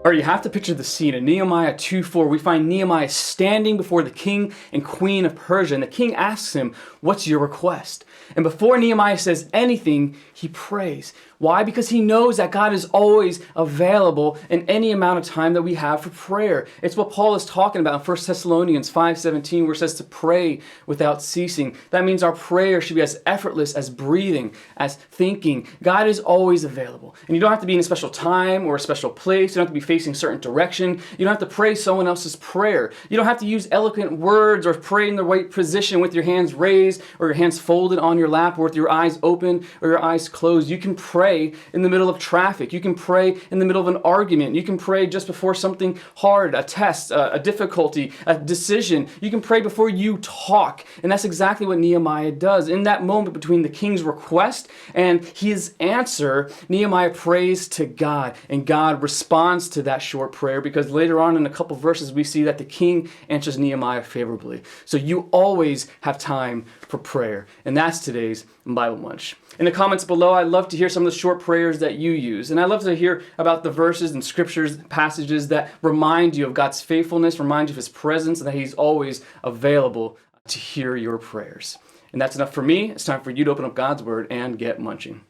Or you have to picture the scene. In Nehemiah 2:4, we find Nehemiah standing before the king and queen of Persia. And the king asks him, "What's your request?" And before Nehemiah says anything, he prays. Why? Because he knows that God is always available in any amount of time that we have for prayer. It's what Paul is talking about in 1 Thessalonians 5:17, where it says to pray without ceasing. That means our prayer should be as effortless as breathing, as thinking. God is always available. And you don't have to be in a special time or a special place. You don't have to be facing a certain direction. You don't have to pray someone else's prayer. You don't have to use eloquent words or pray in the right position with your hands raised or your hands folded on your lap or with your eyes open or your eyes closed. You can pray in the middle of traffic. You can pray in the middle of an argument. You can pray just before something hard, a test, a difficulty, a decision. You can pray before you talk. And that's exactly what Nehemiah does. In that moment between the king's request and his answer, Nehemiah prays to God, and God responds to that short prayer, because later on in a couple verses we see that the king answers Nehemiah favorably. So you always have time for prayer. And that's today's Bible Munch. In the comments below, I'd love to hear some of the short prayers that you use. And I'd love to hear about the verses and scriptures, passages that remind you of God's faithfulness, remind you of his presence, and that he's always available to hear your prayers. And that's enough for me. It's time for you to open up God's word and get munching.